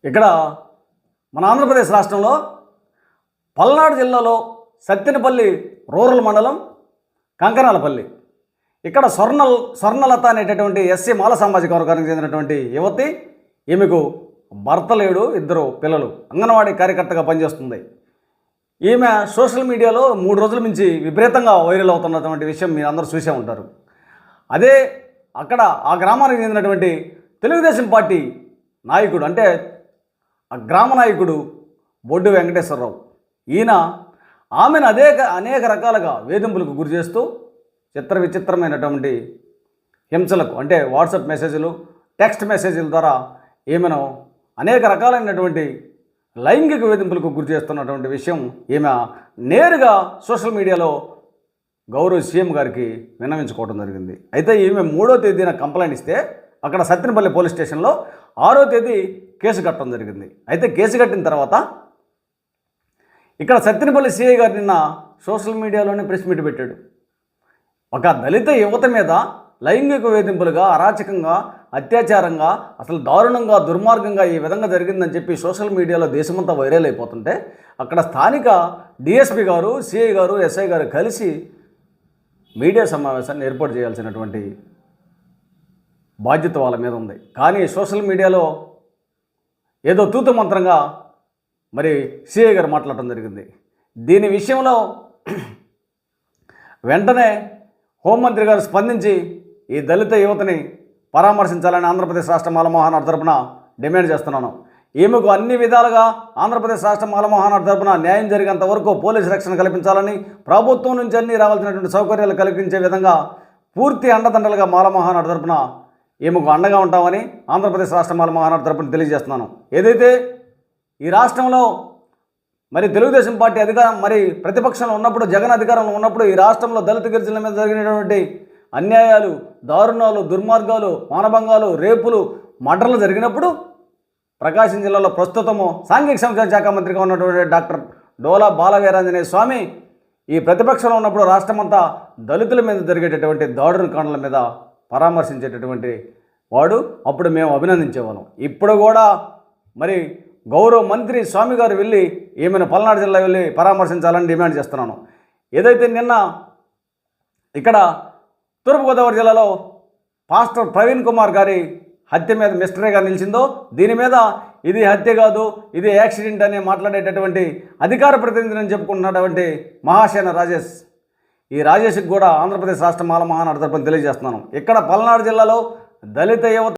ఇక్కడ మన ఆంధ్రప్రదేశ్ రాష్ట్రంలో పల్నాడు జిల్లాలో సత్తెనపల్లి రూరల్ మండలం కంకనాలపల్లి ఇక్కడ స్వర్ణలత అనేటటువంటి ఎస్సీ మాల సామాజిక వర్గానికి చెందినటువంటి యువతి. ఈమెకు భర్త లేడు, 2 పిల్లలు, అంగన్వాడీ కార్యకర్తగా పనిచేస్తుంది. ఈమె సోషల్ మీడియాలో 3 రోజుల నుంచి విపరీతంగా వైరల్ అవుతున్నటువంటి విషయం మీరు అందరూ చూసే ఉంటారు. అదే అక్కడ ఆ గ్రామానికి చెందినటువంటి తెలుగుదేశం పార్టీ నాయకుడు, అంటే ఆ గ్రామ నాయకుడు బొడ్డు వెంకటేశ్వరరావు, ఈయన ఆమెను అనేక రకాలుగా వేధింపులకు గురి చేస్తూ విచిత్రమైనటువంటి హింసలకు, అంటే వాట్సాప్ మెసేజ్లు, టెక్స్ట్ మెసేజ్ల ద్వారా ఈమెను అనేక రకాలైనటువంటి లైంగిక వేధింపులకు గురి చేస్తున్నటువంటి విషయం ఈమె నేరుగా సోషల్ మీడియాలో గౌరవ సీఎం గారికి విన్నవించుకోవడం జరిగింది. అయితే ఈమె 3వ తేదీన కంప్లైంట్ ఇస్తే అక్కడ సత్తెనపల్లి పోలీస్ స్టేషన్లో 6వ తేదీ కేసు కట్టడం జరిగింది. అయితే కేసు కట్టిన తర్వాత ఇక్కడ సత్తెనపల్లి సిఐ గారు నిన్న సోషల్ మీడియాలోనే ప్రెస్ మీట్ పెట్టాడు. ఒక దళిత యువత మీద లైంగిక వేధింపులుగా, అరాచకంగా, అత్యాచారంగా, అసలు దారుణంగా, దుర్మార్గంగా ఈ విధంగా జరిగిందని చెప్పి సోషల్ మీడియాలో దేశమంతా వైరల్ అయిపోతుంటే అక్కడ స్థానిక డిఎస్పీ గారు, సిఐ గారు, ఎస్ఐ గారు కలిసి మీడియా సమావేశాన్ని ఏర్పాటు చేయాల్సినటువంటి బాధ్యత వాళ్ళ మీద ఉంది. కానీ సోషల్ మీడియాలో ఏదో తూతు మంత్రంగా మరి సిఐ గారు మాట్లాడటం జరిగింది. దీని విషయంలో వెంటనే హోంమంత్రి గారు స్పందించి ఈ దళిత యువతని పరామర్శించాలని ఆంధ్రప్రదేశ్ రాష్ట్ర మాల మహానాడు తరపున డిమాండ్ చేస్తున్నాను. ఈమెకు అన్ని విధాలుగా ఆంధ్రప్రదేశ్ రాష్ట్ర మాల మహానాడు తరపున న్యాయం జరిగేంత వరకు పోలీసు రక్షణ కల్పించాలని, ప్రభుత్వం నుంచి అన్ని రావాల్సినటువంటి సౌకర్యాలు కల్పించే విధంగా పూర్తి అండదండలుగా మాల మహానాడు తరపున ఈమెకు అండగా ఉంటామని ఆంధ్రప్రదేశ్ రాష్ట్ర మాల మహానాడు తరపున తెలియజేస్తున్నాను. ఏదైతే ఈ రాష్ట్రంలో మరి తెలుగుదేశం పార్టీ ప్రతిపక్షంలో ఉన్నప్పుడు, జగన్ అధికారంలో ఉన్నప్పుడు ఈ రాష్ట్రంలో దళిత గిరిజనుల మీద జరిగినటువంటి అన్యాయాలు, దారుణాలు, దుర్మార్గాలు, మానభంగాలు, రేపులు, మర్డర్లు జరిగినప్పుడు ప్రకాశం జిల్లాలో ప్రస్తుతము సాంఘిక సంక్షేమ శాఖ మంత్రిగా ఉన్నటువంటి డాక్టర్ డోలా బాలవీరాంజనేయ స్వామి ఈ ప్రతిపక్షంలో ఉన్నప్పుడు రాష్ట్రమంతా దళితుల మీద జరిగేటటువంటి దాడుల కాండల మీద పరామర్శించేటటువంటి వాడు. అప్పుడు మేము అభినందించేవాళ్ళం. ఇప్పుడు కూడా మరి గౌరవ మంత్రి స్వామి గారు వెళ్ళి ఈమెను పల్నాడు జిల్లా వెళ్ళి పరామర్శించాలని డిమాండ్ చేస్తున్నాను. ఏదైతే నిన్న ఇక్కడ తూర్పుగోదావరి జిల్లాలో పాస్టర్ ప్రవీణ్ కుమార్ గారి హత్య మీద మిస్టరీగా నిలిచిందో, దీని మీద ఇది హత్య కాదు, ఇది యాక్సిడెంట్ అని మాట్లాడేటటువంటి అధికార ప్రతినిధిని చెప్పుకుంటున్నటువంటి మహాసేన రాజేష్, ఈ రాజేష్కి కూడా ఆంధ్రప్రదేశ్ రాష్ట్ర మాల మహానాడు తరపున తెలియజేస్తున్నాను. ఇక్కడ పల్నాడు జిల్లాలో దళిత యువత